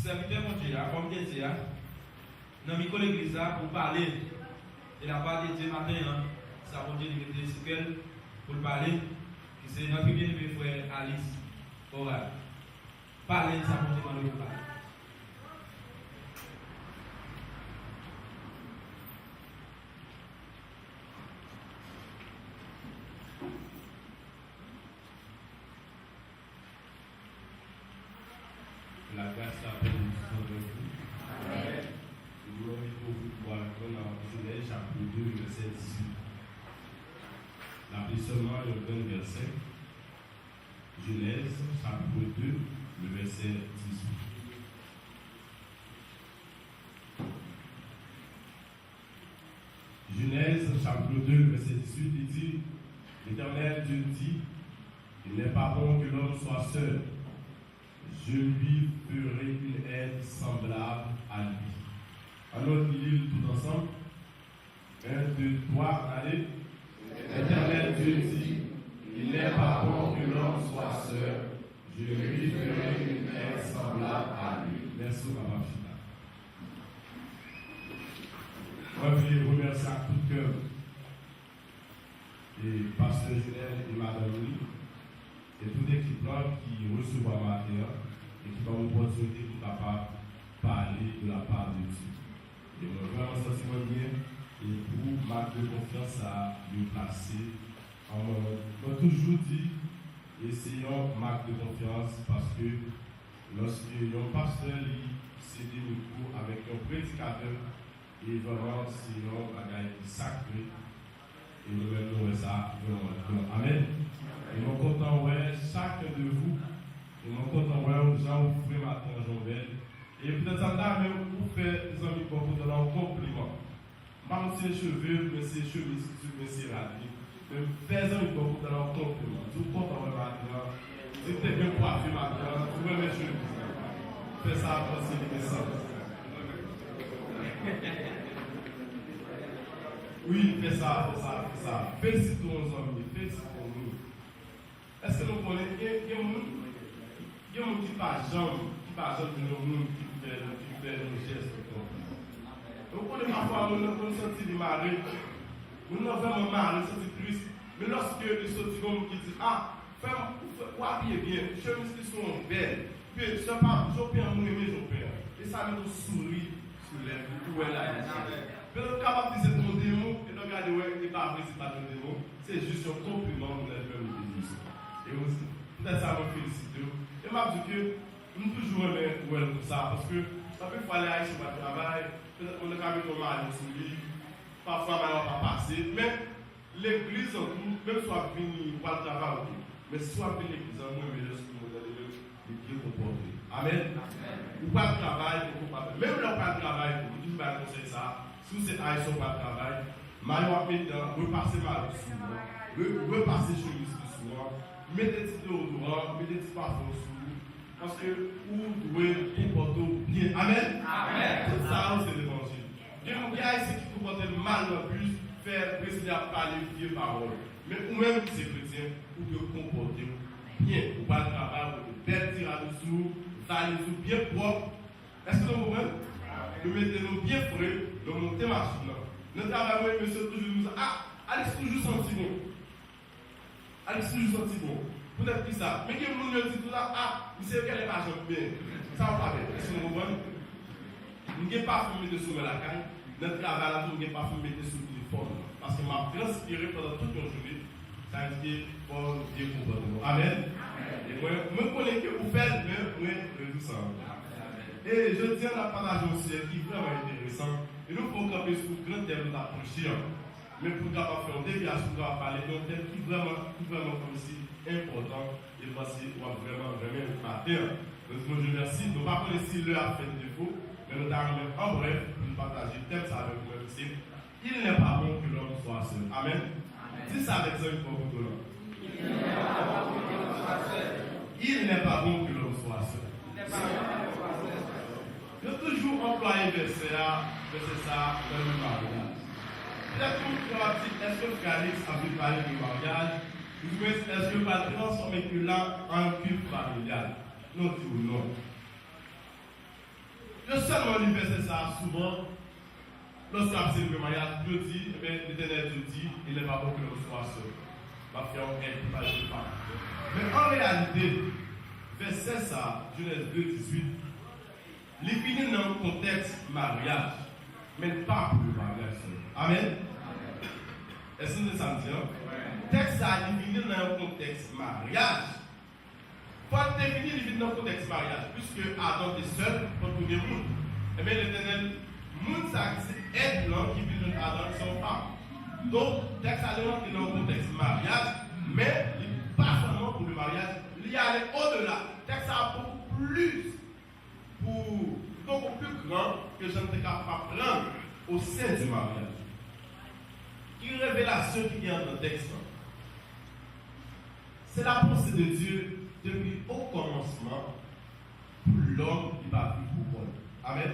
serviteur mon Dieu, comme je dis, dans le micro de l'église pour parler et la part de Dieu matin, ça va Dieu de ce qu'elle pour parler, c'est notre bien-aimé frère Alice. Voilà. Parler, ça va Dieu demander pour parler. La grâce à vous avec vous. Amen. Nous allons pour voir dans Genèse chapitre 2, verset 18. L'appelez seulement le 20 verset. Genèse chapitre 2, le verset 18. Genèse chapitre 2, verset 18, il dit, l'Éternel Dieu dit, il n'est pas bon que l'homme soit seul. Je lui ferai une aide semblable à lui. Alors, lisons tout ensemble. 1, 2, 3, allez. L'Éternel Dieu dit, il n'est pas bon que l'homme soit seul. Je lui ferai une aide semblable à lui. Merci, Papa Chita. Moi, je vais remercier à tout cœur et Pasteur Junel et Madame Louis et toute l'équipe qui recevra ma terre et qui va l'opportunité pour capable parler de la part de Dieu. Et moi, vraiment, ça c'est bien. Et pour marque de confiance à lui placer, on a toujours dit, essayons marque de confiance parce que lorsque un pasteur s'est des micros avec un prédicateur, et vraiment c'est un bagage sacré. Et nous-mêmes, nous ça vraiment. Amen. Et nous comptons, chacun de vous. Et nous comptons, Jean, vous pouvez matin, Jean-Bel. Et peut-être ça même pour faire des amis pour vous donner un compliment. Pas c'est cheveux, mais c'est cheveux, mais c'est radis. Mais faites des amis pour vous donner un compliment. Tout content matin. Si tu es bien coiffé matin, vous pouvez mes cheveux. Faites ça pour c'est l'essence. Oui, fais ça. Félicitons nos amis, félicitons-nous. Est-ce que nous connaissons, il y a des gens qui ne pas jamais de nous, qui fait nos gestes. Nous connaissons parfois, nous avons senti des maris, nous avons vraiment mal, nous senti triste. Mais lorsque les sorties qui disent, femme, vous habillez bien, les chemises qui sont belles, puis je ne sais pas, je peux en aimer, je peux. Et ça nous sourit sur les où elle a. Mais nous sommes capables de dire mon démon, et nous regardons, il n'est pas vrai, c'est pas un démon, c'est juste un compliment pour les femmes de Jésus. Et aussi, peut-être ça me félicite. Et m'a dit que nous toujours aimons pour ça, parce que ça peut aller à sur le travail, peut-être qu'on est quand même mal sur lui, parfois on va pas passer, mais l'église en tout, même soit venu pour le travail, mais soit venu l'église en nous, mais lorsque nous allons le bien comporter. Amen. Ou pas de travail, même là, pas de travail, vous dites, je conseille ça. Si vous êtes à son pas de travail, maillot maintenant, repasser mal souvent, repasser chemise souvent, mettez des déodorants, mettez des parfums sous vous, parce que vous devez comporter bien. Amen. Tout ça, c'est l'évangile. Il y a des gens ici qui comportent mal dans le bus, faire plaisir à parler vieux paroles. Mais vous-même, qui êtes chrétien, vous devez comporter bien. Vous pas de travail, vous devez belle tirade dessous, valez-vous bien propre. Est-ce que vous comprenez? Nous mettons bien frais, nous montons machine. Nous travaillons, monsieur, toujours nous disons, Alex toujours senti bon. Alex toujours senti bon. Peut-être que ça. Mais qui vous nous dit tout là, monsieur, qu'elle est pas bien. Ça va pas bien. Est-ce que vous comprenez? Nous n'avons pas fumé de sous la caille. Notre travail là, nous n'avons pas fumé de sous l'uniforme. Parce que m'a transpiré pendant toute une journée. Ça veut dire pour Dieu pour nous. Amen. Et moi, je connais que vous faites, mais moi, je dis ça. Et je tiens à partager aussi qui est vraiment intéressant. Et nous pouvons camper sur le grand thème d'approcher. Mais pour capable faire une déviation, pour parler d'un thème qui est vraiment comme si important. Et voici, on va vraiment matin. Donc, je remercie. Nous ne pas connaître si l'heure a fait défaut, mais nous avons en bref pour partager le thème ça avec vous. Il n'est pas bon que l'homme soit seul. Amen. Dis ça avec ça une fois pour l'homme. Il n'est pas bon que l'homme soit seul. Je vais toujours employer verset ça dans le mariage. Peut-être que vous va dire, est-ce que le Calix a pu parler du mariage? Est-ce que le patron transforme que là en culte familial? Non, dis non. seulement l'université, ça, souvent, lorsqu'on a le mariage, Dieu dit, l'Éternel te dit, il n'est pas bon que l'on soit seul. Ma fille, on est pas de femme. Mais en réalité, verset ça, Genèse 2, 18, il finit dans le contexte mariage, mais pas pour le mariage seul. Amen. Est-ce que ça me dit? Le texte a défini dans le contexte mariage. Faut définir il dans le contexte mariage, puisque Adam est seul pour le premier monde. Et bien l'Éternel, monde ça c'est être l'homme qui vit dans Adam et son femme. Donc, le texte a démontré dans le contexte mariage, mais pas seulement pour le mariage, il y a au-delà. Le texte a beaucoup plus, beaucoup plus grand que je ne suis capable de prendre au sein du mariage. Une révélation qui vient dans le texte. C'est la pensée de Dieu depuis au commencement pour l'homme qui va vivre pour l'homme. Amen.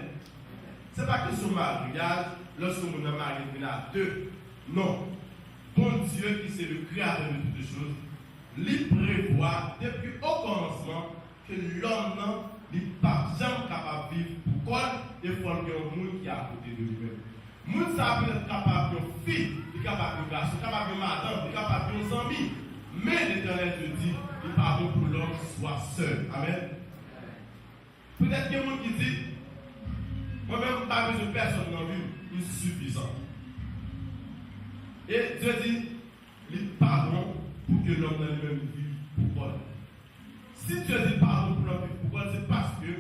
Ce n'est pas que son mariage, lorsque nous sommes mariés, il y en a deux. Non. Bon Dieu, qui c'est le créateur de toutes les choses, il prévoit depuis au commencement que l'homme n'est pas jamais capable de vivre pour l'homme et pour le monde qui est à côté de lui-même. Le monde ça peut être capable de fille, il est capable de garçon, capable de madame, il est capable de amis. Mais l'Éternel te dit, il pardonne pour l'homme soit seul. Amen. Peut-être qu'il y a des gens qui disent, moi-même, pas besoin de personne dans la vie, il est suffisant. Et Dieu dit, il pardonne pour que l'homme dans lui-même vive pour l'homme. Si Dieu dit pardon pour l'homme pour l'homme, c'est parce que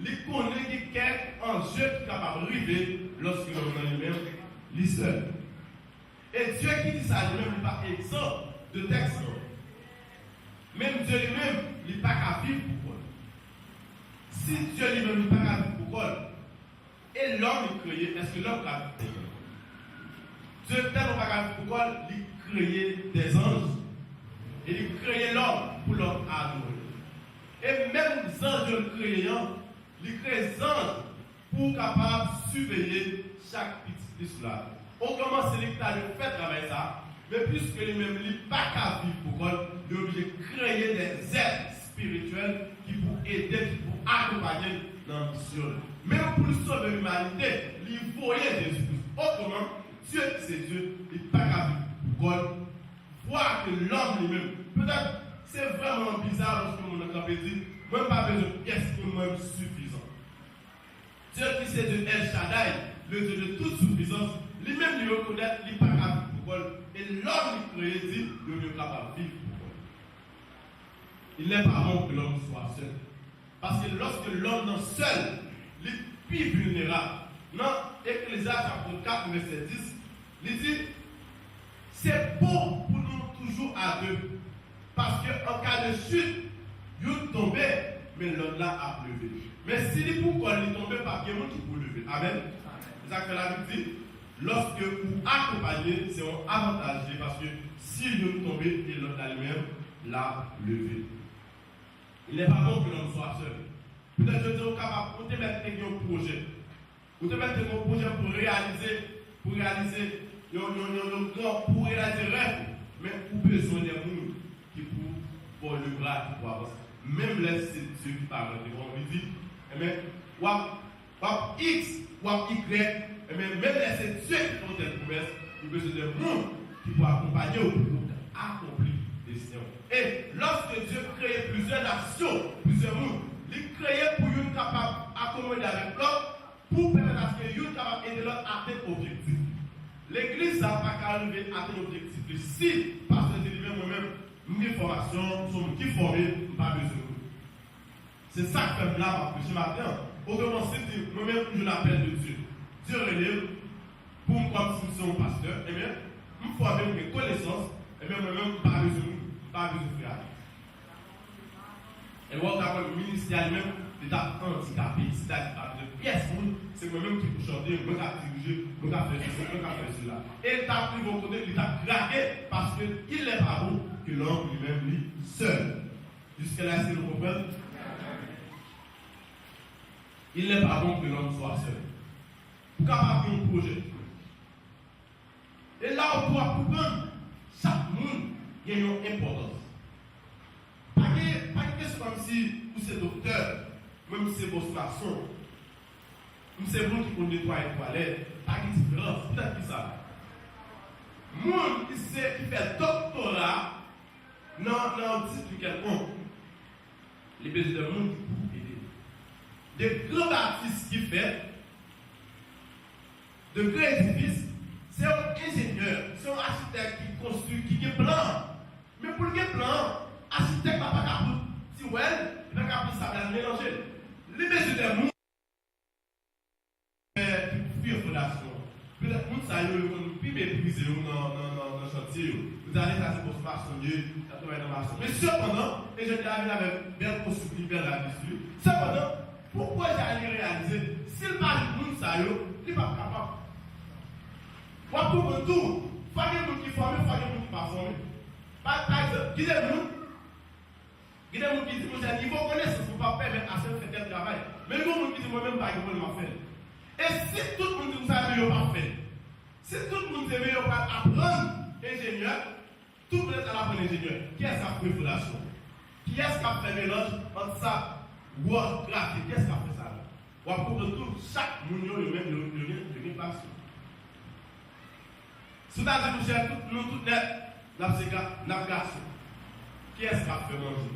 il connaît qu'il y a quelques enjeux qui est capable d'arriver lorsque l'homme dans lui-même est seul. Et Dieu qui dit ça lui-même, il n'est pas exemple de texte. Même Dieu lui-même, il n'est pas qu'à vivre pour quoi. Si Dieu lui-même n'est pas qu'à vivre pour quoi, et l'homme est créé, est-ce que l'homme a vivre pour quoi? Dieu tellement pas qu'à vivre pour quoi, il créé des anges, et il créé l'homme pour l'homme adorer. Et même les anges le créant, il crée des anges pour capable surveiller chaque petit esclave. Autrement, c'est l'État de fait travailler ça. Mais puisque lui-même n'est pas qu'à vivre pour God, il est obligé de créer des êtres spirituels qui pour aider, qui pour accompagner dans la mission. Même pour sauver l'humanité, il voyait Jésus-Christ. Autrement, Dieu qui c'est Dieu, il n'est pas qu'à vivre pour God. Voir que l'homme lui-même, peut-être c'est vraiment bizarre lorsque mon enfant dit, même pas besoin de pièces pour moi suffisant. Dieu qui c'est Dieu El Shaddai, le Dieu de toute suffisance, lui-même lui reconnaît, il n'est pas qu'à vivre pour God. Et l'homme créé dit, le mieux capable de vivre pour God. Il n'est pas bon que l'homme soit seul. Parce que lorsque l'homme est seul, il est plus vulnérable. Dans Ecclésiaste chapitre 4, verset 10, il dit, c'est bon pour nous toujours à deux. Parce qu'en cas de chute, il tombe, mais l'autre là a levé. Mais s'il est pourquoi il tombe, pas bien qui peut lever. Amen. C'est ça que la Bible dit. Lorsque vous accompagnez, c'est un avantage parce que si vous tombez et l'autre lui-même l'a levé. Il n'est pas bon que l'homme soit seul. Peut-être que vous êtes capable de mettre un projet. Vous devez mettre un projet pour réaliser rêve. Mais vous avez besoin des gens qui pour le bras qui pour avancer. Même les c'est Dieu qui parle. On dit, wap X, wap Y. Et même les Dieu qui font des promesses, il besoin de monde qui pour accompagner ou pour accomplir des décisions. Et lorsque Dieu crée plusieurs nations, plusieurs mondes, il crée pour une capable d'accommoder avec l'autre, pour permettre à ce que une capable d'aider l'autre à atteindre l'objectif. L'Église n'a pas qu'à arriver à atteindre l'objectif. Si, parce que je moi-même, une formation, nous sommes qui formés, pas besoin. C'est ça que fait là, ce matin. Autrement, c'est moi-même, je l'appelle de Dieu. Dieu relève pour me comme si nous sommes pasteur, et bien, il faut avoir mes connaissances, et bien, moi-même, pas besoin de faire. Et moi, le ministère même, l'État handicapé, c'est-à-dire de pièces, c'est moi-même qui peux chanter, moi qui diriger, moi qui faire ceci, moi qui faire cela. Et l'État pris mon côté, l'État craqué, parce qu'il n'est pas bon que l'homme lui-même lui seul. Jusque-là, c'est le problème. Il n'est pas bon que l'homme soit seul. Pour capable un projet. Et là, on doit comprendre, chaque monde a une importance. Pas que c'est comme si vous êtes docteur, même si c'est votre maçon. c'est vous qui peut nettoyer les toilettes, pas de différence, peut-être que ça. Monde qui fait doctorat dans un titre quelconque, les besoins de monde qui aider. Des grands artistes qui fait, de grands édifices, c'est un ingénieur, c'est un architecte qui construit, qui a un plan. Mais pour le plan, l'architecte n'a pas capable, si ouais, il n'a pas capable de savoir mélanger. Les besoins de monde qui fuient en fondation. Peut-être que nous savons plus mépriser dans le chantier. Vous allez passer pour se maçonner, travailler dans la maçon. Mais cependant, et je dis avec bien construit, bien là-dessus, cependant, pourquoi j'allais réaliser, s'il parle de nous, ça y est, il n'est pas capable. Moi, pour tout, il faut que nous qui formons, il faut que nous qui ne pas formés. Par exemple, qui est nous qui dit, mon niveau connaissance, il ne faut pas permettre à ce faire tel travail. Mais nous, qui dit, moi-même, pas que moi, faire. Et si tout le monde dit, vous savez, il pas fait. Si tout le monde dit, il pas apprendre ingénieur, tout le monde est à l'apprendre ingénieur. Qui est-ce qui a fait relation? Qui est-ce qui a fait mélange entre ça, word graphique? Qui est-ce qui a fait ça? Ou à propos de tout, chaque monde le même passion. Si vous avez dit, nous tous net, nous garçon. Qui est-ce qui a fait manger?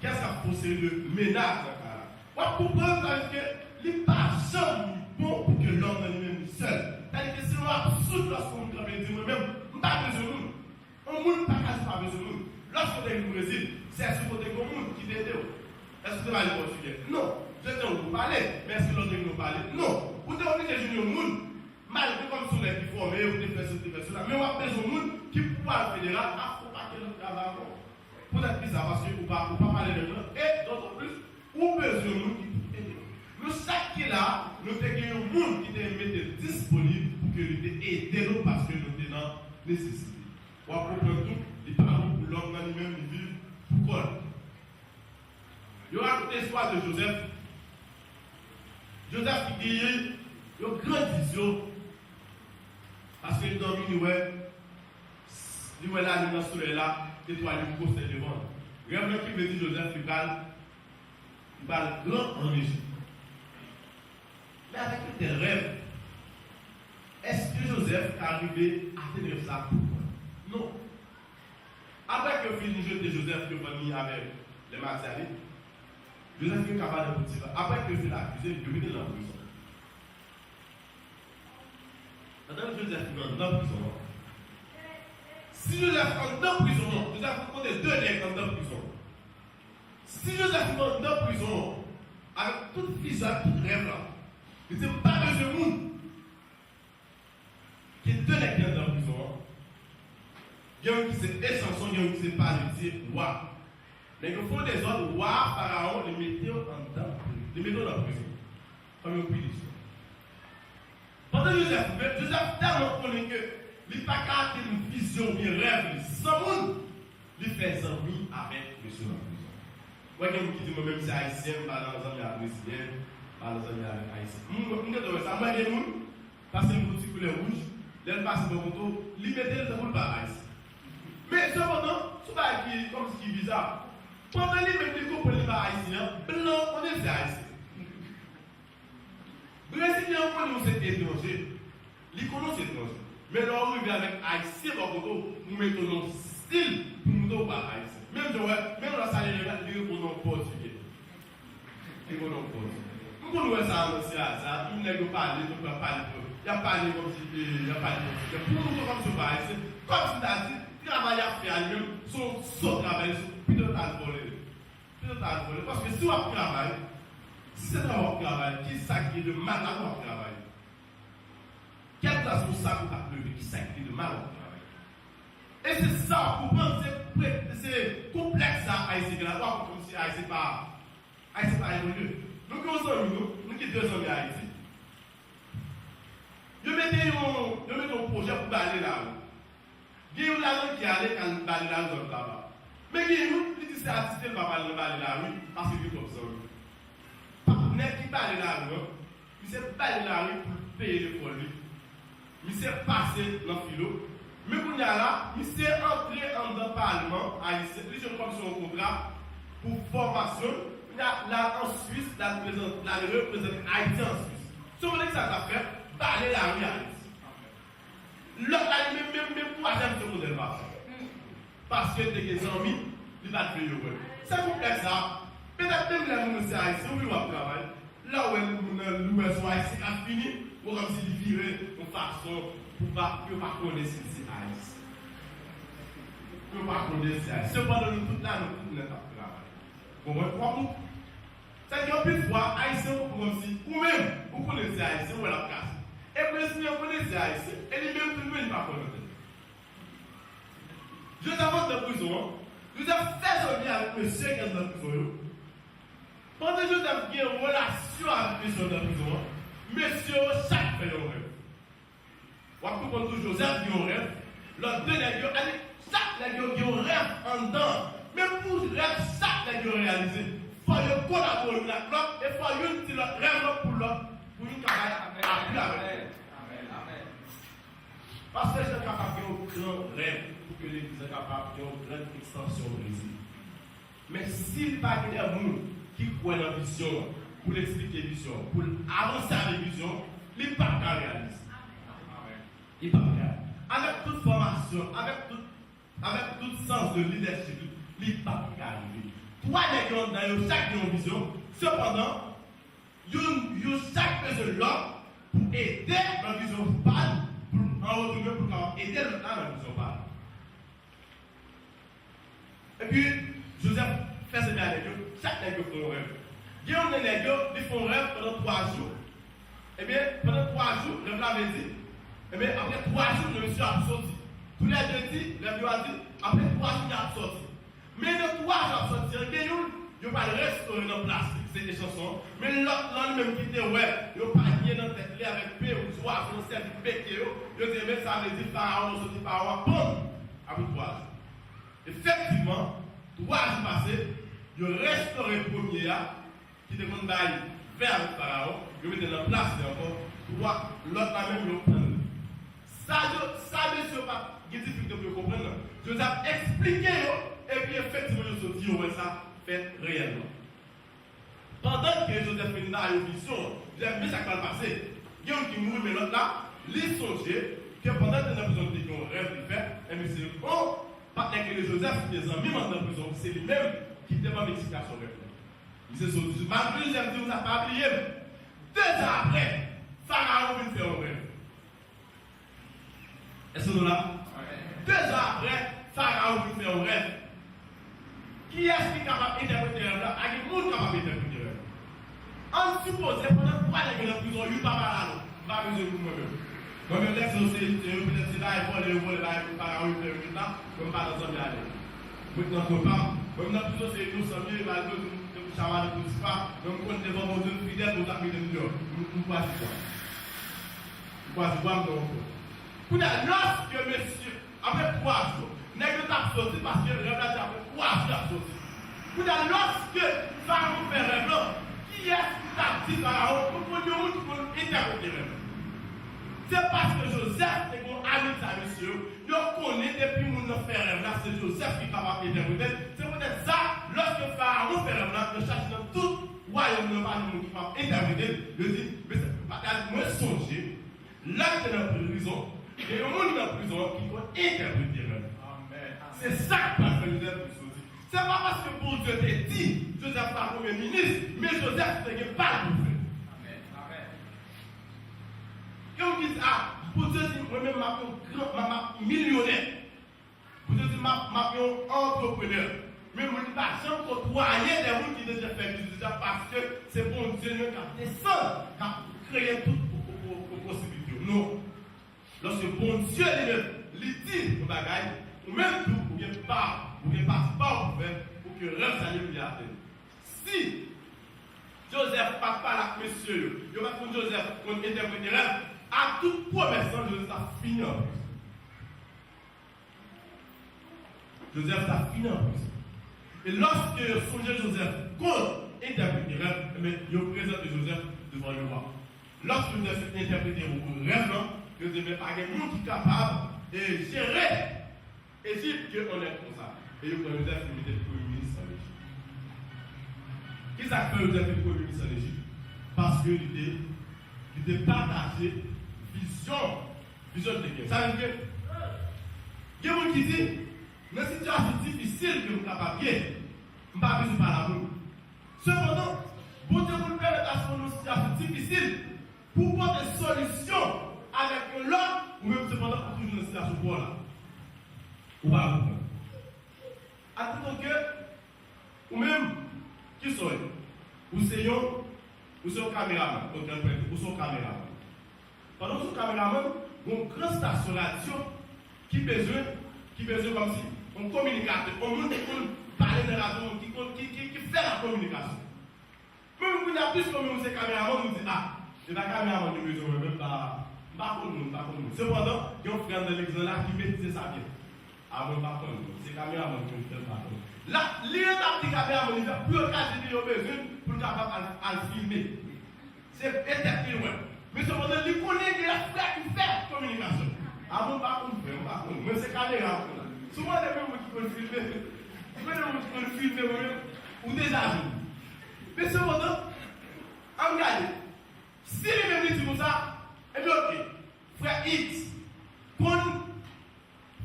Qui est-ce qui a possédé le ménage dans le cas? Ou à comprendre que il n'est pas jamais bon pour que l'homme dans lui-même seul. C'est-à-dire que c'est absurde lorsqu'on dit moi-même, je n'ai pas besoin de nous. On ne pas besoin de nous. Lorsqu'on est au Brésil, c'est ce côté commun qui t'aide. Est-ce que tu vas aller au portugais? Non. Je t'ai oublié de parler, mais est-ce que l'autre nous parler? Non. Vous êtes obligé de jouer au monde, malgré comme si on est plus formé, vous devez faire cela. Mais on a besoin de monde qui pourra le fédéral à combattre le travail. Peut-être que ça va se pas parler de nous. Et d'autant plus, on a besoin de monde qui peut aider. Nous, chaque qui est là, nous avons un monde qui est disponible pour que nous aidions nous parce que nous sommes dans nécessité. On va comprendre tout, les parents pour l'homme dans lui-même, ils vivent pour quoi? Il y aura l'histoire de Joseph. Joseph qui a une grande vision parce que dans le milieu, il est là, dans le soleil là, étoile du procès devant. Regardez qui veut dire Joseph, il parle grand en Égypte. Mais avec tes rêves, est-ce que Joseph est arrivé à tenir ça pour moi? Non. Après que fini jeter Joseph que famille avec les Martialites, Joseph est capable de Potiphar. Après que fini l'accusé, il est dans la prison. Pendant que Joseph est dans la prison, si Joseph est dans la prison, Joseph compte deux nègres dans la prison. Si Joseph est dans la prison, avec toute vision, tout rêve là, il n'y a pas besoin de monde qui est deux nègres dans la prison. Il y a un qui s'est échanson, il y a un qui s'est pas le dire roi. Mais il faut des autres rois, pharaon, les mettez en temps, les mettez dans la prison. Comme un pays d'histoire. Pendant Joseph tellement connu que il n'a pas qu'à une vision, une rêve, sans monde, il fait des amis avec monsieur dans la prison. Moi, il y a un qui dit moi-même c'est haïtien, je parle dans les amis haïtiens, je parle dans les amis haïtiens. Je ça, moi, il y a des gens, parce que le petit couleur rouge, l'elle passe dans le moto, il met le temps par haïtien. Mais cependant, c'est pas comme ce qui est bizarre. Pendant les mêmes décos pour les haïtiens, blanc, on est des haïtiens. Brésilien, on est des étrangers. Les colons, c'est étranger. Mais là, on revient avec haïtien, nous mettons notre style pour nous donner pas haïtien. Même la salle de la vie, on est portugais. Et on est portugais. Nous connaissons ça, c'est ça. Nous n'avons pas parlé, nous ne pouvons pas parler. Il y a parlé comme si il y a parlé comme si. Pour nous, comme si haïtien, comme si tu as dit, travail à faire lui-même, son travail, plutôt à le voler. Parce que si on travaille, si c'est un travail, qui s'acquiert de mal à notre travail? Quelle place pour ça pour t'appeler, qui s'acquiert de mal à notre travail? Et c'est ça, pour prendre, c'est complexe à Haïti, comme si Haïti pas évolué. Nous qui sommes deux hommes à Haïti. Nous mettons un projet pour aller là-haut. Il y a un qui allait quand il allait là où là-bas. Mais il y a un qui dit c'est artiste, il va pas aller là-haut parce qu'il est comme ça. N'est-ce qui va aller là-haut, il s'est pas aller là-haut pour payer l'école. Il s'est passé dans le philo. Mais quand il y a là, il s'est entré dans le Parlement haïtien. Il s'est comme son contrat pour formation. Là en Suisse, la représente Haïti en Suisse. Si on dit que ça t'a fait, parler la réalité. L'autre, même troisième secondaire, parce que t'es des amis, il va te faire le c'est complexe ça. Peut-être même les gens qui sont haïtiens, oui, on travaille. Là où les gens haïtiens a fini, ou comme s'ils viraient de façon pour ne pas connaître si c'est haïtien. Pour ne pas connaître si c'est haïtien. Cependant, nous tous là, nous tous là, nous travaillons. Bon, trois mots. C'est qu'en plus, fois, haïtien, comme si, ou même, vous connaissez haïtien, ou la casse. Et puis, si vous connaissez haïtien, et lui-même, tout le monde ne va pas connaître. Je t'avance de prison. Nous avons fait ce bien avec monsieur qui est dans la prison. Pendant que nous avons une relation avec monsieur dans la prison, monsieur, chaque fait un rêve. On va comprendre que Joseph dit un rêve. L'autre deux nègres, chaque nègre qui a un rêve en dedans. Même pour rêve, chaque nègre réalisé. Il faut que collaborer avec l'autre et il faut que l'autre rêve pour l'autre. Pour nous appuyer avec. Parce que je suis capable de faire un grand rêve. Que l'Église est capable de faire une grande extension de l'Église. Mais s'il n'y a pas de gens qui croient dans la vision, pour l'expliquer la vision, pour avancer avec la vision, il n'est pas réaliste. Il n'est pas réaliste. Avec toute formation, avec tout sens de leadership, il n'est pas arrivé. Trois des gens dans chaque vision, cependant, chaque personne là pour aider la vision pâle, pour en retourner pour aider l'autre dans la vision pâle. Et puis, Joseph fait ce bien avec eux. Chaque nègre fait un rêve. Il y a des nègres qui font un rêve pendant 3 jours. Et bien, pendant 3 jours, le blanc avait dit. Et bien, après 3 jours, le monsieur a sorti. Tous les deux dit, le vieux a dit, après 3 jours, il a sorti. Mais le 3 jours, il a sorti. Il n'y a pas de restaurer dans le plastique, c'est des chansons. Mais l'autre, même qui était, ouais, il n'y a pas de dans la tête, avec P ou 3 jours, c'est du pété. Il dit, mais ça veut dire, Pharaon, sorti Pharaon, boum, après 3 jours. Effectivement, 3 jours passés, il restauré le premier qui était comme d'aller vers le pharaon, il était dans la place encore, l'autre la même, il prend. Ça, monsieur, pas de difficulté pour comprendre. Je vous ai expliqué, et puis effectivement, je vous dis, ouais, ça fait réellement. Pendant que Joseph fait une vision, vous avez vu ça qui va passer. Il y a un qui mourit, mais l'autre là, il songeait que pendant que nous avons besoin de rêve de faire, et monsieur, oh, parce que Joseph, des amis dans la prison, c'est lui-même qui était dans l'explication de rêve. Il s'est sauvé. Malgré que j'aime dire, vous n'avez pas oublié. 2 ans après, Pharaon vient faire un rêve. Est-ce que nous là? 2 ans après, Pharaon vient faire un rêve. Qui est-ce qui est capable d'interpréter le rêve là? Il y a des gens capable d'interpréter le rêve. On suppose que pendant 3 ans, il y a une prison, il n'y a pas mal là. Je ne vais pas besoin de moi-même. Moi-même, c'est peut-être là, il faut aller voir le Pharaon, il fait là, comme pas dans un bien aller. Maintenant, je ne pas. Même dans tout ça, c'est nous sommes mieux, malgré tout. Chaval de Poussifa, donc on est devant vos jeunes fidèles, vous avez mis de nous voici quoi. Voici quoi, donc. Lorsque monsieur, après 3 jours, n'est pas sorti parce que le rêve là, après 3 jours, sorti. Lorsque Pharaon fait rêve là, qui est-ce qui t'a dit Pharaon pour interpréter le rêve? C'est parce que Joseph est mon ami de monsieur. Il connaît depuis mon fait rêve là, c'est Joseph qui est capable d'interpréter. C'est peut-être ça, lorsque Pharaon fait rêve là, je cherche dans tout royaume de Pharaon qui va interpréter. Je dis, mais c'est pas moi songer. Là, tu es dans la prison. Et le monde dans la prison qui doit interpréter le rêve. C'est ça qui va faire Joseph pour sortir. C'est pas parce que pour Dieu t'est dit, Joseph pas premier ministre, mais Joseph n'est pas le prophète. Et on dit, pour Dieu, moi-même, je suis millionnaire. Pour Dieu, je suis entrepreneur. Mais je ne dis pas, j'aime côtoyer des gens qui déjà fait du parce que c'est bon Dieu qui a descendu, qui a créé toutes les possibilités. Non. Lorsque bon Dieu lui dit, ou bagaille, ou même tout, ou bien pas pour que le rêve s'allume lui atteindre. Si Joseph pas là, monsieur, il va pour Joseph pour interpréter le rêve. À toute promesse, Joseph a fini en plus. Joseph a fini en plus. Et lorsque songeait Joseph contre interpréter le rêve, il présente Joseph devant le roi. Lorsque Joseph interprété le rêve, Joseph n'est pas quelqu'un qui est capable de gérer Égypte qu'on est comme ça. Et Joseph était le premier ministre en Égypte. Qui ça fait Joseph le premier ministre en Égypte? Parce qu'il était qui te partager vision de Dieu. Ça veut dire que il y a des gens qui disent, dans une situation difficile que nous sommes capables de faire, nous ne pouvons pas besoin de parler. Cependant, pour Dieu nous permettre à ce une situation difficile, pour prendre des solutions avec l'autre, ou même cependant pour toujours une situation pour là. Ou pas vous. Attendons que, ou même, qui sont ou c'est un caméraman, ou son caméraman. Pendant que ce caméraman, il y a une grande station radio qui besoin comme si, un communicateur, un monde qui parle de la radio, qui fait la communication. Même si on a plus comme ces caméramans, nous dit, ah, c'est la caméraman qui besoin, même pas pour nous. Cependant, il y a un frère de l'exemple là qui maîtrise ça bien. Ah, bon, pas pour nous. C'est caméraman qui fait ça. Là, les petits caméramans, ils ont plus occasion de besoin pour être capable de filmer. C'est éternel, ouais. Mais cependant, il connaît que la frère qui fait la communication. Ah, bon, pas pour nous. Mais c'est caméra. Souvent, les gens qui peuvent filmer, ou déjà jouent. Mais cependant, regardez, si les mêmes disent comme ça, eh bien, ok, frère X,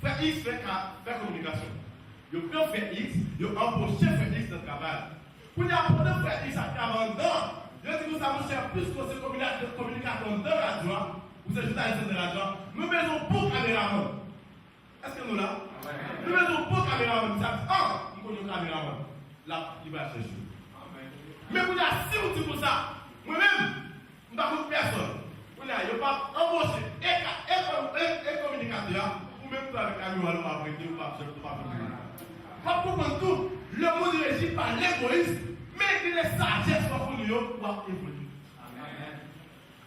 frère X fait communication. Il prend frère X, il embauché frère X dans le travail. Pour y apprendre frère X à travailler dedans, je dis que ça me cher plus que ce communicateur de la radio, ou ce journaliste de la radio, nous mettons beaucoup de caméramans. Est-ce que nous là? Nous mettons beaucoup de caméramans. Nous connaissons caméraman. Là, il va chercher. Mais vous avez si vous dites pour ça, moi-même, je ne suis pas personne. Vous n'avez pas embauché un communicateur, ou même pas avec un numéro à prêter ou pas pas comprendre tout. Le monde est régi par l'égoïsme, mais il est sagesse pour nous pour évoluer.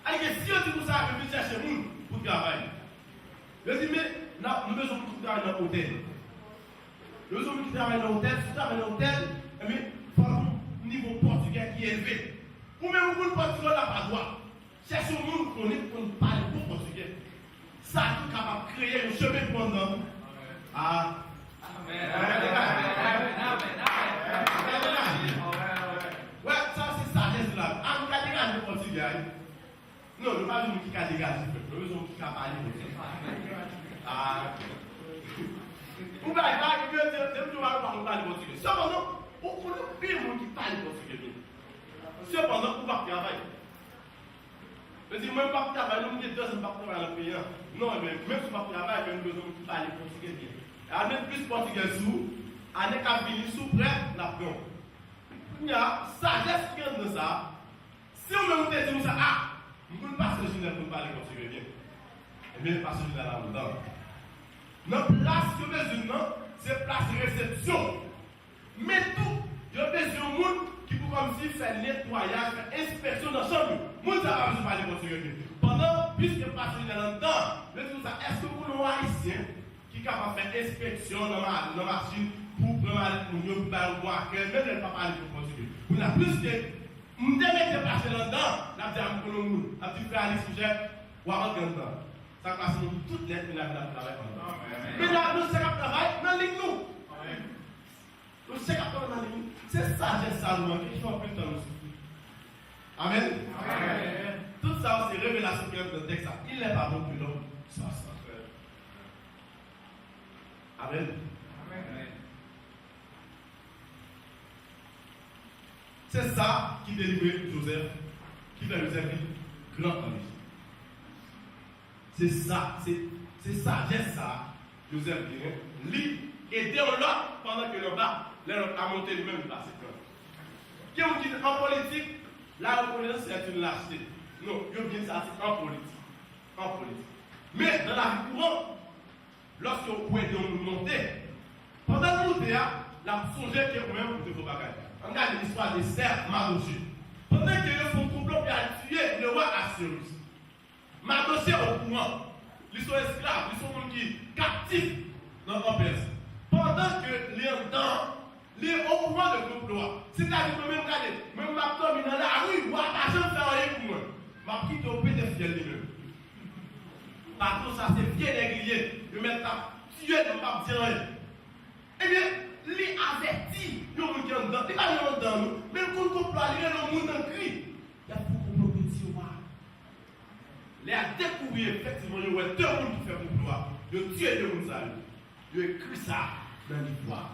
Alors si on dit pour ça, je vais chercher nous pour travailler. Je dis, mais nous devons travailler dans l'hôtel. Nous devons travailler dans l'hôtel, si vous travaillez dans l'hôtel, il faut un niveau portugais qui est élevé. Ou même vous ne portugais pas droit. Cherchez un monde qu'on parle pour portugais. Ça est capable de créer un chemin pour nous. Ah. Ouais, ça c'est sagesse là. Ah, nous avons dégagé le portugais. Non, nous n'avons pas dit qu'il a dégagé. Nous avons dit qu'il a parlé. Ah. Vous ne pouvez pas dire que nous allons parler portugais. Cependant, on connaît bien le monde qui parle portugais. Cependant, on va travailler. Je dis, même pas travailler, nous disons que nous ne pouvons pas travailler dans le pays. Non, mais même si on va travailler, nous devons parler portugais bien. On est plus portugais sous, on est capable sous près la plomb. Il y a sagesse qui est dans ça. Si on me dit ça, ah, nous ne pouvons pas se joindre pour parler portugais bien. Eh bien, pas se joindre là-dedans. Notre place que besoin, c'est place de réception. Mais tout, il y a besoin de monde qui peut comme si faire nettoyage, faire inspection dans la chambre. Moi, ça va pas parler portugais bien. Pendant, puisque pas se joindre là-dedans, est-ce que vous, nous, haïtiens, qui est capable de faire inspection dans la machine pour prendre pour boire, même elle ne pas parler pour portugais. Vous n'avez plus que, nous devons passer là-dedans, la dame pour nous, la petite frère Alice Sujet, ou avant de temps. Ça passe nous toutes les lettres de la travail. Mais là, nous, c'est un travail dans la ligne nous. Nous, c'est un travail dans la ligne. C'est ça, j'ai ça, nous, qui fait un peu de temps. Amen. Tout ça, c'est révélation qui est dans le texte. Il n'est pas bon plus long. Ça. Amen. C'est ça qui délivrait Joseph, qui fait Joseph grand en Égypte. C'est ça, c'est sagesse ça. Joseph dit, lui, aider l'autre pendant que l'autre a monté lui-même du passé. Qui ont dit en politique, la reconnaissance c'est une lâcheté. Non, je viens ça, c'est en politique. En politique. Mais dans la vie courante, lorsque vous pouvez nous monter, pendant que nous la songez qui est même pour vos bagages. On regarde l'histoire de Esther Mardochée. Pendant qu'ils font complot pour tuer le roi Assyrus. Mardochée au courant. Ils sont esclaves, ils sont qui captifs dans l'Empire. Pendant que les entendent, les au courant de complot. C'est-à-dire que même ma tombe dans la rue, ou attaché à faire rien pour moi. Ma petite au des fiels lui-même. Par contre, ça c'est bien négligé. Je mets ta tuer de pas dire rien. Eh bien, les avertis, ils ont mis en dedans, ils ont mis en dedans, mais quand on peut aller dans le monde en cri, il y a beaucoup de petits rois. les a découvert effectivement, il y a deux personnes qui font pouvoir. Il y a tué deux personnes. Il y a écrit ça dans l'histoire.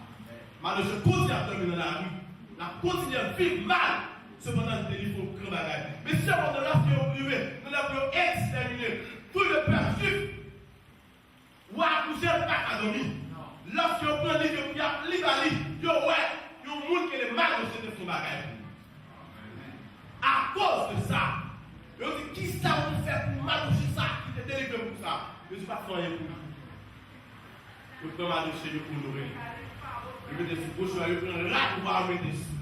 Maintenant, je continue à dormir dans la rue. Je continue à vivre mal. Cependant, il faut grand bagage. Mais cependant, lorsque vous vivez, nous avons exterminé tout le peuple juif. Ou à coucher pas à dormir. Lorsque vous prenez le libali, vous voyez, il y a un monde qui est mal de son bagage. À cause de ça, je dis qui ça vous fait pour marcher ça, qui te délivre pour ça. Je ne suis pas fait rien pour vous. Je prends ma douche pour nourrir. Je mets des sous-couches, je prends un rat pour avoir des sous.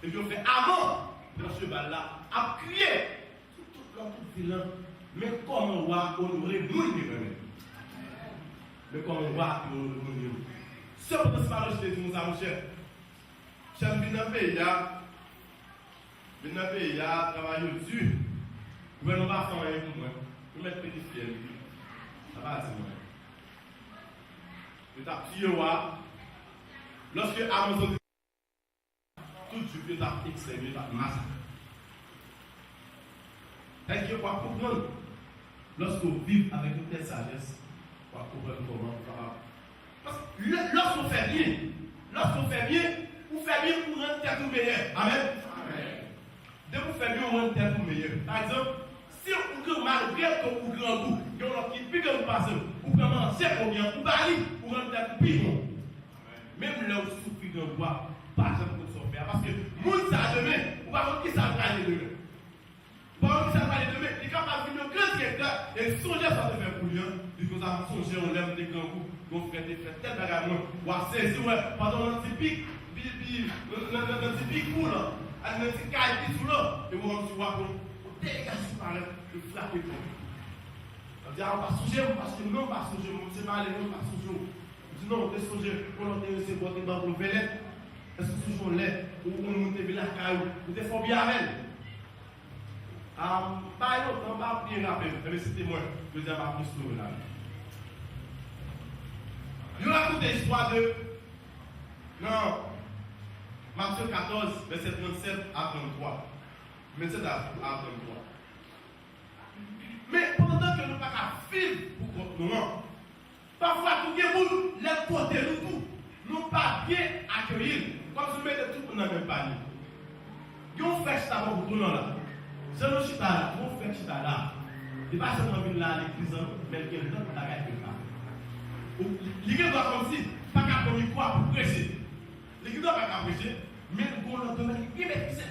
Et je fais avant, le cheval là, à crier sur toute l'autre ville. Mais comment on va honorer nous, mais comment on va honorer nous. Ce que je vais dire, mon cher. Je suis dans le pays, travailler dur. Le gouvernement va faire rien pour moi. Je vais mettre petit fiel. Ça va dire moi. Je t'ai tué, lorsque Amazon tout Dieu t'a exterminé, t'a massacré. Est-ce que vous comprendre? Lorsque vous vivez avec une telle sagesse, vous comprenez comment vous capable. Parce que lorsqu'on fait bien, vous faites bien pour rendre tête ou meilleur. Amen. Dès que vous faites bien, vous rendez tête ou meilleur. Par exemple, si vous avez malgré que vous grand goût, il y en a qui piquent vous passer, vous prenez un chef ou bien, vous baillez, vous rendez tête ou pire. Même là où vous souffrez de bois, pas jamais pour se faire. Parce que monde ça demain, ou pas qui ça va aller demain. Pas qui ça va aller demain. Il est capable de venir au grand directeur et songer ça de faire pour lui. Il faut ça songer, on lève des grands coups, on fait tel bagage, ou à saisir, pendant un typique, un typique coup là, un petit caille qui sous là, et vous rentrez voir pour délégation par là, le flapper pour. On dit, on va songer, parce que non, on va songer, c'est mal, on va songer. On dit non, on va songer, on va c'est pour des banques pour veiller. Est-ce que ce sont les ou on monte la caille ou des fois bien avec pas longtemps, pas bien rappelé, mais c'était moi, je disais ma plus là. Je raconte l'histoire de non, Matthieu 14, verset 37 à 33. 27 à 33. Mais pendant que nous ne pas qu'à vivre pour nous, parfois nous avons les côtés de tout, nous pas bien accueillir. Comme si nous mettons tout dans le même panier. Nous faisons ça pour tout le monde là. Si nous sommes là, nous faisons ça là. Il n'est pas seulement venir là à l'église, mais il y a une autre bagaille qui est là. L'église doit comme si, pas qu'à prendre quoi pour prêcher. L'église doit pas qu'à prêcher, mais nous avons un domaine bien maîtrisé.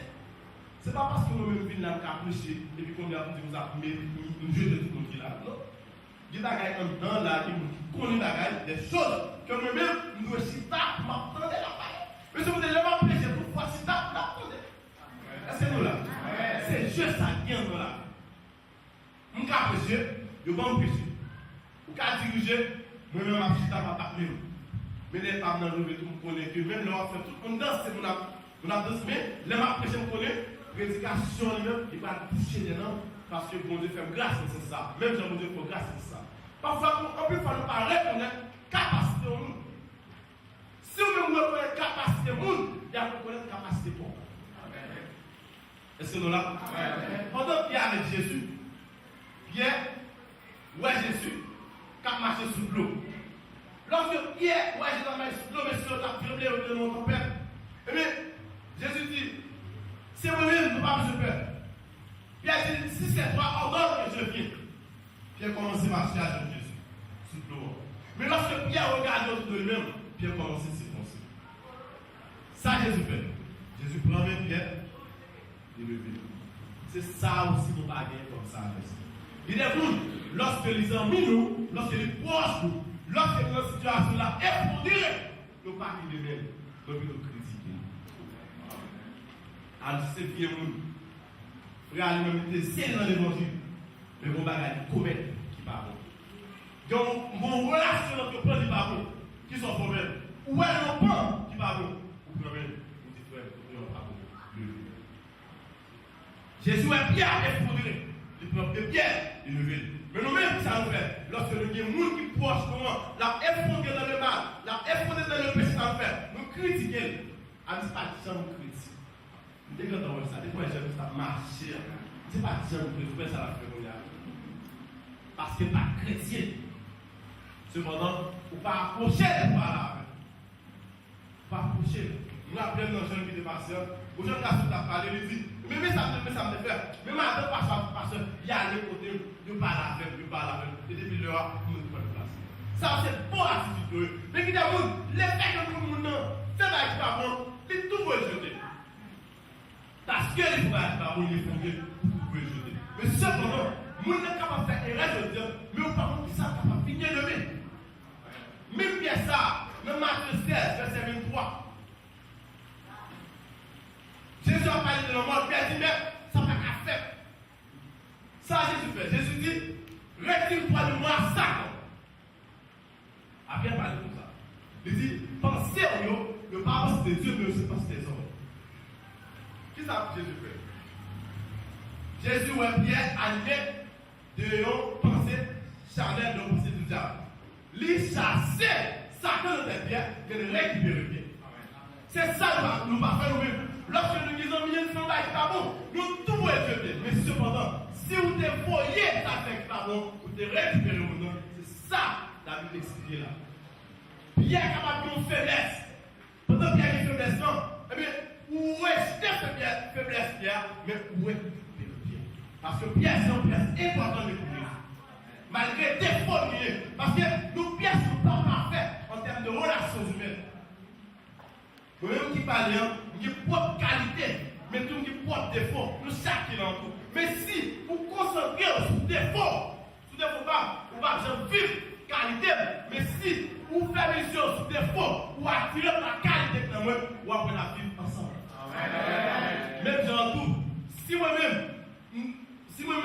Ce n'est pas parce que nous venons là qu'à prêcher, et puis qu'on a dit vous avez une jeu de tout le monde qui est là. Non. Il y a des bagailles en dedans là, qui connaissent des choses que nous-mêmes, nous aussi, pas m'attendre la parole. Mais si vous avez jamais prêché, pour fois, si t'as attendez. Est-ce que nous là? C'est juste ça qui est nous là. On peut prêcher, je vais prêcher. On peut diriger, moi-même, je suis pas parler. Mais les femmes dans le tout le monde connaît que même là, on fait tout, on danse, on a dansé, mais les femmes prêcher, on connaît, prédication, il va toucher les noms, parce que bon Dieu fait grâce, c'est ça. Même Jean Dieu fait grâce, c'est ça. Parfois, on peut faire pas reconnaître capacité au monde. Si vous même reconnaissez capacité au monde, il y a reconnaître capacité pour. Est-ce que nous là? Pendant qu'il y a avec Jésus, Pierre, ouais Jésus, qui a marché sous l'eau. Lorsque Pierre, ouais Jésus a marché sous l'eau, monsieur, a tremblé au nom de ton Père. Eh bien, Jésus dit, c'est moi-même, ne pas me peur. Pierre dit, si c'est toi, ordonne que je vienne. Pierre commence à marcher avec Jésus, sous l'eau. Mais lorsque Pierre regarde autour de lui-même, Pierre commence à s'effoncer. Ça, Jésus fait. Jésus prend même Pierre et le vide. C'est ça aussi qu'on va gagner comme ça. Il est bon, lorsque les amis nous, lorsque les proches nous, lorsque notre situation là est fondée, nous ne pas qui de même, nous ne critiquer. Alors, c'est bien nous. Frère, c'est dans l'évangile. Mais mon bagage, commettre qui pas bon. Donc, mon relation entre les qui pas bon, qui sont problèmes. Ou est le pan qui pas bon, ou problème, ou dit frère, ou pas bon. Jésus est Pierre effondré. Il prend de Pierre, il le vide. Mais nous-mêmes, ça nous fait. Lorsque nous avons des gens qui proche, comment la effondré dans le mal, la effondré dans le péché, ça nous fait. Nous critiquons. À disparition, nous critiquons. Dès que nous avons ça, des fois, j'aime ça marcher. C'est pas que j'aime que ça la fait. parce qu'il n'est pas chrétien. Cependant, il ne faut pas approcher de là. Pas approcher. Nous appelons nos jeunes qui étaient patients. Aux jeunes qui ont parlé, ils disent, mais ça me fait. Mais maintenant, parce qu'il y a les côtés, nous parlons avec, et depuis l'heure, nous ne prenons pas place. Ça, c'est bon attitude. Mais qui d'abord, les faits que nous avons, c'est pas bon, c'est tout pour jeter. Parce que les frères, pas bon, les fondés, pour jeter. Mais cependant, nous sommes capables de faire erreur, je veux dire, mais nous ne sommes pas capables de finir de même. Même bien ça, dans Matthieu 16, verset 23. Jésus a parlé de la mort, Pierre dit, mais ça n'a pas qu'à faire. Ça, Jésus fait. Jésus dit, retire-toi de moi, Satan. A bien parlé comme ça. Il dit, pensez au mieux, ne pas penser de Dieu, mais aussi penser des hommes. Qui ça Jésus fait? Jésus ou Pierre animé de nos pensées charnelles, de nos pensées du diable. Les chasser Satan de tes pierres, de le récupérer bien. C'est ça que nous va faire nous-mêmes. Lorsque nous disons, il y a une femme qui pas bon, nous tout pouvons jeter. Mais cependant, si vous te voyez ça fait que pas bon, vous te récupérez au nom. C'est ça la Bible explique là. Pierre est capable de faiblesse. Pendant Pierre a une faiblesse, non. Eh bien, où est cette faiblesse Pierre, mais où est Pierre? Parce que Pierre, c'est une pièce importante de l'Église. Malgré des défauts qu'il y a. Parce que nos pièces ne sont pas parfaites en termes de relations humaines. Nous-mêmes qui parlons, nous avons propre qualité, mais nous avons propre défaut. Nous chacun en tout. Mais si vous concentrez sur défaut, vous ne pouvez vivre qualité. Mais si vous faites les choses sur défaut, vous attirez la qualité de moi, vous apprenez à vivre ensemble. Amen. Même genre tout. Si moi-même,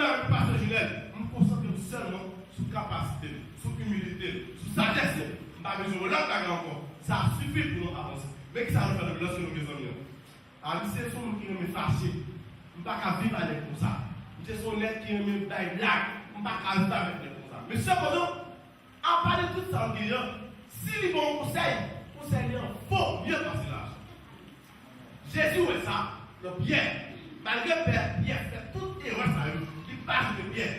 avec le pasteur Junel, je me concentre seulement sur capacité, sur humilité, sur sagesse, je n'ai pas besoin de l'autre encore. Ça suffit pour nous avancer. Mais que ça nous fait de lorsque nous sommes alors, c'est son qui nous fâché. Je ne peux pas vivre avec comme ça. C'est son être qui nous met blague. Je ne peux pas vivre avec comme ça. Mais cependant, en parlant de tout ça, en disant, si les bons conseils est faux, mieux passer l'âge. Jésus est ça, le bien. Malgré Pierre fait toute erreur, il passe de bien.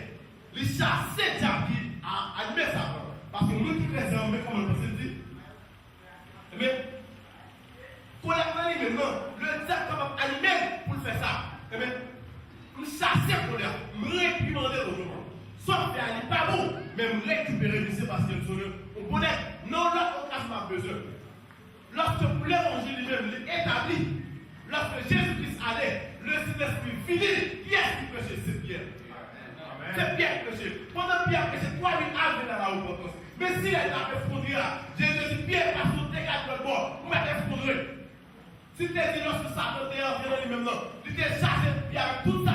Il chasse le diable qui a admis ça. Parce que nous qui chrétiens, mais comme on peut se dire, mais maintenant, le diable capable d'animer pour faire ça. Eh bien, nous chasser pour l'air, nous réprimander au jour. Soit faire aller pas bon, mais nous récupérer lycée parce que nous sommes au bonnet. Non, là, on casse ma besoin. Lorsque l'évangile lui-même est établi, lorsque Jésus-Christ allait, le Saint-Esprit finit, qui est-ce qui péchait? C'est Pierre. C'est Pierre qui péchait. Pendant Pierre péchait, 3000 âmes dans la repentance. Mais si elle a répondu là, Jésus dit, Pierre, parce que dégage le bord, vous m'avez répondu. Si tu es dit lorsque Satan est entré dans lui-même, tu t'es chassé Pierre avec tout ça.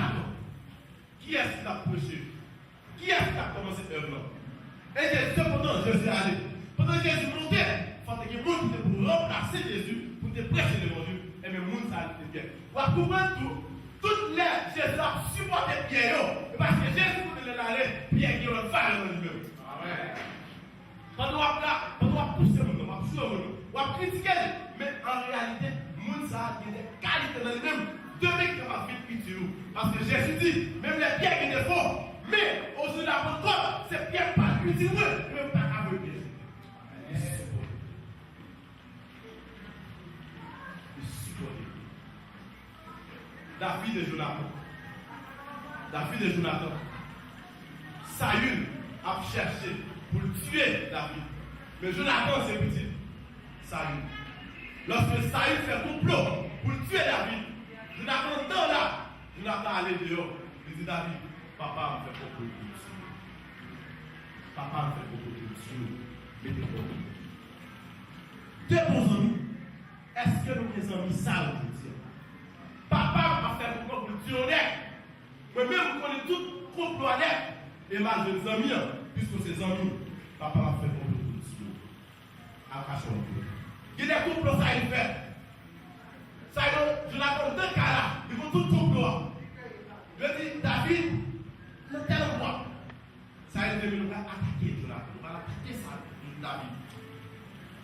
Qui est-ce qui t'a péché? Qui est-ce qui a commencé cette œuvre-là? Et cependant, Jésus est allé. Pendant que Jésus montait, il fallait que le monde pour remplacer Jésus, pour te prêcher l'évangile. Et le monde ça allait bien. Vous comprenez tout? Toutes les Jésus a supporté Pierre. Parce que Jésus voulait l'aller, Pierre qui a le valeur dans lui-même. Amen. Pendant qu'on pousser le monde, on va critiquer, mais en réalité, le monde ça a des qualités dans lui-même. Deux mecs qui ont fait pitié. Parce que Jésus dit, même les pierres qui sont forts, mais aux yeux de la côte, ces pierres pas utiles, même pas à vous piéger. La fille de Jonathan. Saül a cherché pour tuer David. Mais Jonathan, c'est petit. Saül. Lorsque Saül fait complot pour tuer David, Jonathan dans là, Jonathan allait dehors. Il dit David, papa me fait complot pour tuer. Papa me fait complot pour tuer. Mettez-vous. Deux bons amis. Est-ce que nous sommes amis ça aujourd'hui? Papa m'a fait complot pour tuer honnête. Moi-même, vous connaissez tout complot honnête. Et mal de nos amis, puisque ces amis, papa m'a fait complot pour tuer. À cachot. Il y a des complots ça il fait. Ça je l'apprends deux cas là. Ils vont tout complot. Je dis, David, le tel endroit. Ça il dit, nous allons attaquer Jonathan. Nous allons attaquer ça, David.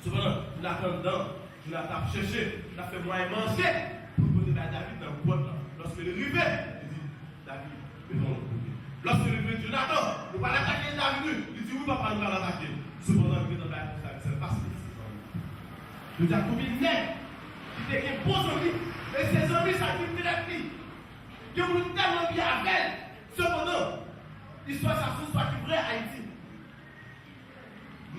Cependant, Jonathan dedans, Jonathan cherché, il a fait moyen manger pour donner à David dans le boîte. Lorsque il est arrivé, il dit, David, venons le côté. Lorsque il est arrivé, Jonathan, nous allons attaquer David. venu. Il dit, oui, papa, il va l'attaquer. Cependant, il est dans la contact, c'est pas ce que c'est. Le Jacobin net, il était un bon ami. Et ses amis, ça qui très pris. Il a voulu tellement bien avec elle. Cependant, l'histoire, ça se soit qui vraie Haïti.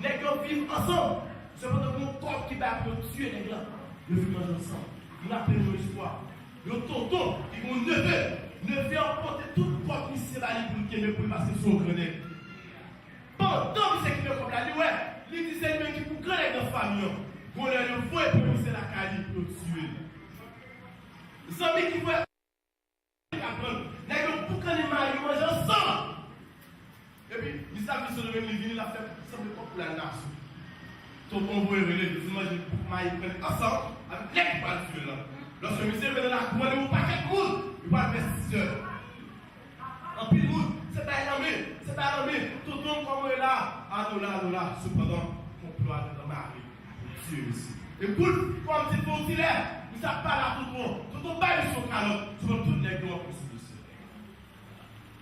Les gens vivent ensemble. Cependant, mon corps qui va pour tuer les gens, ils vivent ensemble. Nous appelons l'histoire. Le tonton, qui vont neveu emporter toute porte qui s'est balayée pour le pour parce que son grenade. Pendant que c'est qui me comme la ouais, il disait même qui pour grenade dans la famille. Qu'on leur envoie pour c'est la caille pour tuer. Les amis qui voient apprendre, les gens pour qu'on les marie mangent ensemble. Et puis, ils savent qu'ils sont le même livre, il a fait ça de pour la nation. Tonton voit relais, ils imaginent pour mailler ensemble avec les pas de tuer là. Lorsque le monsieur vient dans la cour, il ne va pas quelque chose, il va faire 6 heures. En pile monde, c'est pas l'armée, tout le monde comme est là, à nous là, cependant, complot dans ma vie, pour tuer ici. Et pour un petit peu auxiliaire, il ne savent pas là tout le monde, tout le monde bat son calotte, sur toutes les grands pour ce monsieur.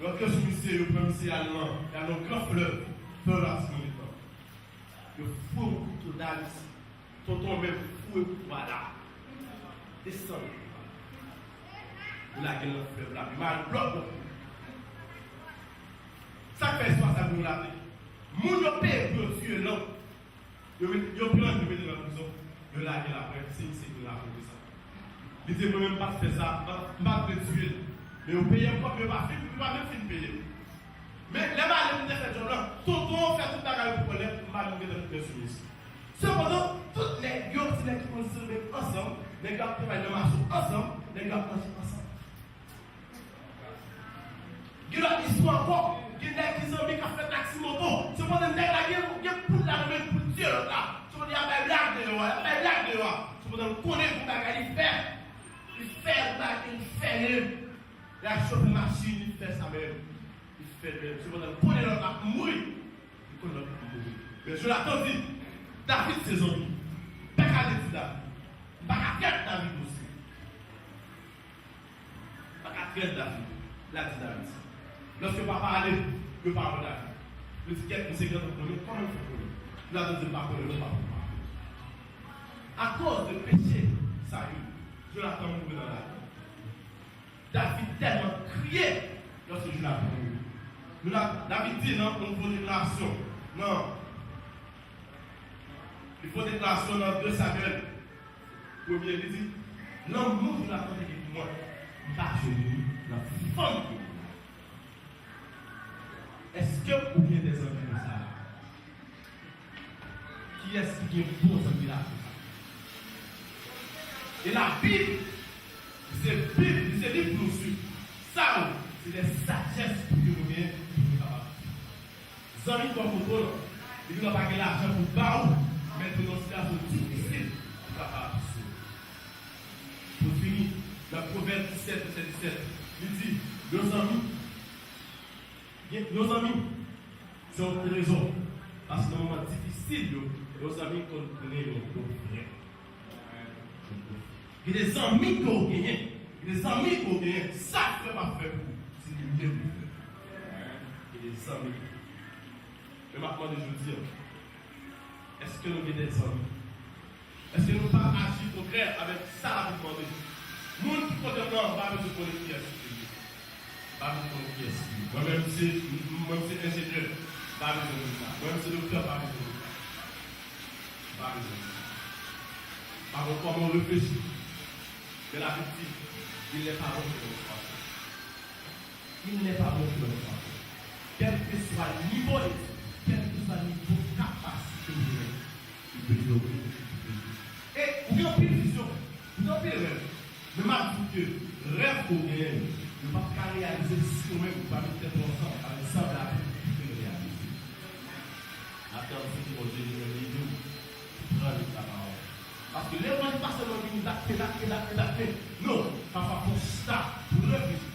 Lorsque ce monsieur, le premier monsieur allemand, il y a nos grands fleuves, fleuves à ce moment-là. Le fou couteau d'Alice, tonton même fou et voilà. Descend. La gueule de fleuve là, il m'a bloqué. Ça fait soit ça vous l'avez. Mon paye pour tuer l'homme. Il prend le mettre dans la prison. Il la gueule après, c'est que la fait ça. Il dit moi-même pas faire ça, pas tuer. Mais au pays encore, il va même finir payer. Mais les malades de ce job-là, tonton fait toute la gueule pour connaître, mal de la prison. Cependant, toutes les gars qui vont se mettre ensemble, les gars qui travaillent de marché ensemble, les gars qui mangent ensemble. Il y a une histoire encore, il y a des amis qui ont fait taxi moto. Cependant, les gars qui ont pour la même pour Dieu là. Cependant, il y a des blagues dehors. Cependant, on connaît pour bagarre, il fait, la chauffe machine, il fait ça même. Il fait même. Cependant, on connaît l'autre à mourir. Il connaît l'autre à mourir. Mais je l'attends dit. David, ses amis. Pas qu'à dire David. Pas qu'à faire David aussi. Pas qu'à faire David. Là, dit David. Lorsque papa allait, le papa David. Le dit quelqu'un c'est grand pour nous. Comment il faut pour nous? Là, de pas pour le papa. À cause de péché, ça y est. Je l'attends pour dans la vie. David tellement crié lorsque je l'attends. David dit non, on faut une relation. Non. Il faut des déclaration dans 2 Samuel. Premier, il dit, l'homme nous l'attendait pour moi. Pas celui, la femme. Est-ce que vous avez des amis comme ça? Qui est-ce qui est beau amis là? Et la Bible, c'est livre pour nous suivre. Ça, c'est des sagesses pour que vous ayez pour nous. Amis comme vous, ils n'ont pas l'argent pour baou. Maintenant, c'est une situation difficile pour capable de pour finir, dans Proverbe 17, 17, il dit, nos amis, c'est une raison. Parce que dans un moment difficile, nos amis connaissent nos frères. Il y a des amis qui ont gagné. Il y a des amis qui ont gagné. Ça, ne peut pas faire pour vous. C'est du mieux. Il y a des amis. Je vais m'apprendre de vous dire. Est-ce que nous avons des amis? Est-ce que nous pas agir au contraire avec ça à vous demander? Nous qui comptons non, pas besoin de connaître qui est. Pas besoin de connaître qui est. Moi-même, c'est ingénieur. Pas besoin de ça. Moi-même, c'est docteur. Pas besoin de ça. Pas besoin. Par contre, comment on réfléchit? De la victime, il n'est pas bon pour le faire. Il n'est pas bon pour le faire. Quel que soit le niveau d'études, quel que soit le niveau de capacité il peut développer. Et vous avez une vision, vous avez un rêve. Mais ma que rêve qu'on gagne, ne pas réaliser si nous-mêmes, vous ne pas mettre ensemble, avec ça, la vie, vous pouvez réaliser. Attention, pour Jésus, prendre la parole. Parce que l'évangile pas seulement qui nous a fait, non, parfois pour ça, pour réfléchir.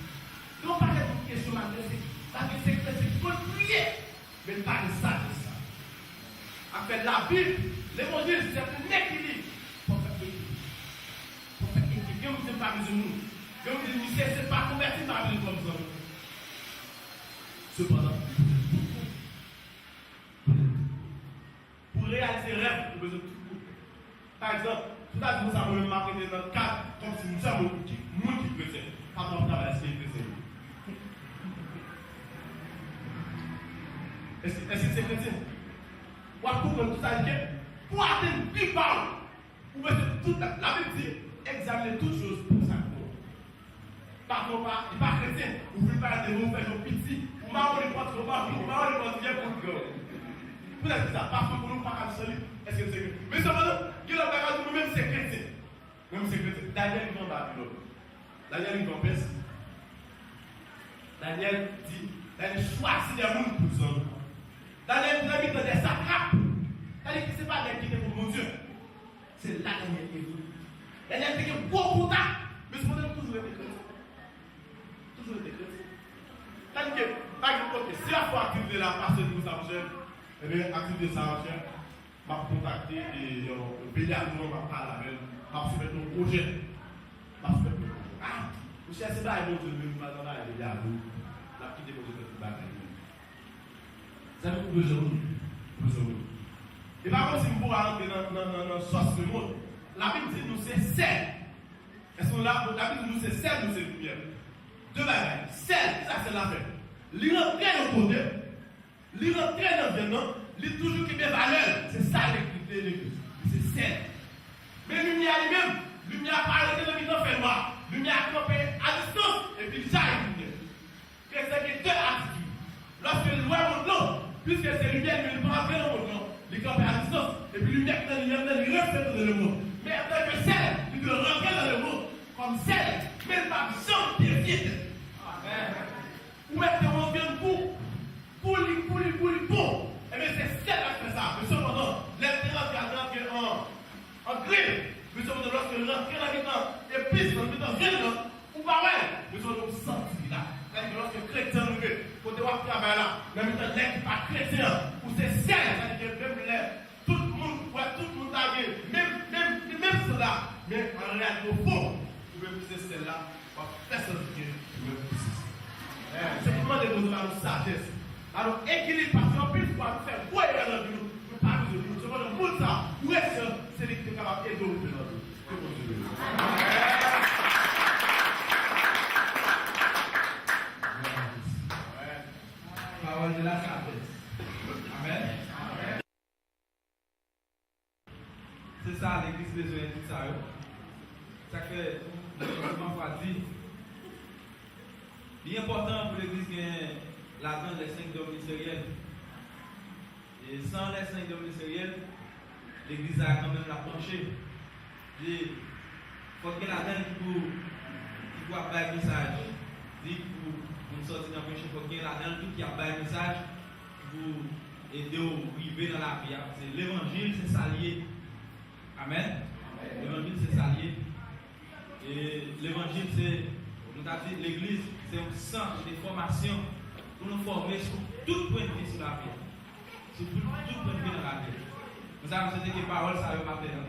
Non, pas de question malgré ça, c'est qu'il faut prier, mais pas de ça, de ça. Après la Bible, l'évangile, c'est un équilibre pour faire équilibre. Pour faire équilibre, comme c'est pas besoin de nous. Comme vous dites, c'est pas converti par la Bible comme ça. Cependant, dans le cadre comme si nous sommes monde qui chrétien. Pas de travail, c'est chrétien. Est-ce que c'est chrétien? Ou à comprendre tout ça, pour atteindre plus bas, ou bien toute la Bible dit, examiner toutes choses pour ça. Par contre, il n'est pas chrétien, ou ne pas de vous faire petit, ou marron les portes, ou marron les portes, bien pour le gars. Vous avez ça, parce que pour nous, pas absolu, est-ce que c'est chrétien? Mais cependant, il a regardé nous-mêmes, c'est chrétien. Même c'est chrétien. Daniel vient en Babylone. Daniel vient en Perse. Daniel dit, Daniel choisit des mondes pour ça. Daniel vous a mis dans des sacs. C'est-à-dire que ce n'est pas des qui étaient pour mon Dieu. C'est là Daniel qui est venu. Daniel était beaucoup contact, mais ce modèle toujours été chrétien. Toujours été chrétien. C'est-à-dire que, par exemple, si la fois active de la passion de sa recherche, eh bien, active de sa recherche, m'a contacté et le pays à nous, m'a parlé avec elle, m'a soumettre nos projets. M'a soumettre nos projets. Ah, vous cherchez là, et vous ne pas dans la vie à vous. La petite déposée de tout bagaille. Ça nous besoin. Et par contre, si vous pouvez rentrer dans la source du monde, la Bible dit nous c'est sel. Est-ce qu'on l'a? La Bible dit nous c'est sel, nous c'est lumière. Deux bagailles. Sel, ça c'est l'affaire. L'il rentre dans le côté, l'il rentre dans l'environnement, l'il toujours qui met valeur. C'est ça l'église. C'est sel. Mais lumière lui-même, lumière parle de l'homme fait noir. Lumière campé à distance, et puis ça est lumière. C'est deux attitudes. Lorsque le voit mon nom, puisque c'est lumière, mais il ne peut pas faire mon nom. Les campés à distance, et puis lumière qui est dans lumière, il reflète dans le monde. Mais en tant que sel, il doit rentrer dans le monde comme sel, mais pas sans pied vide. Ou mettre mon bien pour lui, bon. Et bien c'est sel qui fait ça. Mais cependant, l'intérêt est en grille. Mais cependant, lorsque le rentre dans le temps, et puis dans le temps, vient ou pas ouais, mais cependant, vous sentez là. C'est-à-dire que lorsque chrétien nous fait, quand on va travailler là, même quand l'air qui pas chrétien, ou c'est sel, c'est-à-dire que même l'air, tout le monde a vu, même cela, mais en réalité, au fond, vous pouvez pousser celle-là, personne ne peut pousser. C'est pour moi de vous donner une sagesse. Alors, équilibre, parce qu'en plus, pour faire quoi il y a dans nous, nous pas de nous. C'est pour le monde ça, où est-ce que c'est lui qui est capable d'aider au plus dans nous. Parole de la sagesse. Amen. C'est ça, l'église besoin de ça. Ça fait, nous va dire, il est important pour l'église qui est là-dedans les 5 dons ministériels. Et sans les 5 dons ministériels, l'église a quand même la plancher. Il faut que là-dedans qui avoir un message. Pour sortir dans le péché, il faut qu'il y ait là-dedans tout qui a un message pour aider au vivre dans la vie. C'est l'évangile, c'est s'allier. Amen. L'évangile, c'est s'allier. Et l'évangile, c'est, nous avons dit, l'église, c'est un centre de formation pour nous former sur tout point de vue sur la vie. Sur tout point de vue dans la vie. Nous avons dit que les paroles, ça va maintenant.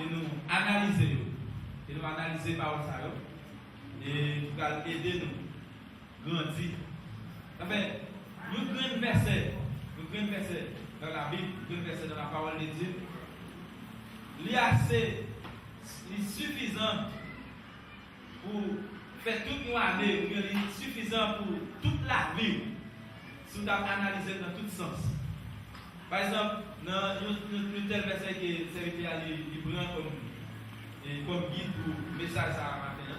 Et nous analyser. Et nous analyser les paroles, ça va. Et pour aider nous grandir. Enfin, nous prenons un verset dans la Bible, nous prenons un verset dans la parole de Dieu. Il est assez suffisant pour faire toute une année, ou bien il est suffisant pour toute la vie, si vous avez analysé dans tous sens. Par exemple, dans un tel verset qui est servi à l'Hébreu comme guide pour le message à matin.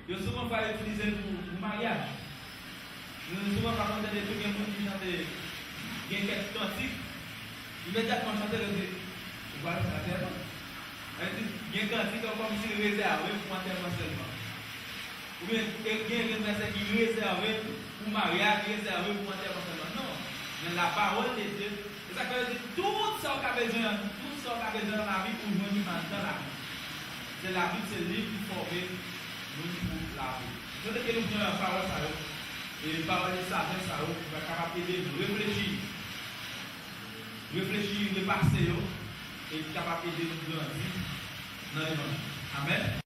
Il y a souvent pas utiliser pour le mariage. Nous avons souvent pas entendre des trucs qui chantent quelques cantiques. Immédiatement chanter le truc. Vous voyez ça la terre. Il y a un cantique comme si réservé pour enterrement seulement. Ou bien il y a un verset qui est réservé pour mariage, réservé pour enterrement seulement. Non. Mais la parole de Dieu, c'est ça que veut dire tout ce qu'on a besoin dans la vie pour nous dans la vie. C'est la vie, c'est le livre qui forme nous pour la vie. Je veux que nous prenions la parole ça et la parole de sagesse ça va capable d'aider nous réfléchir, repasser et capable d'aider nous grandir dans le monde. Amen.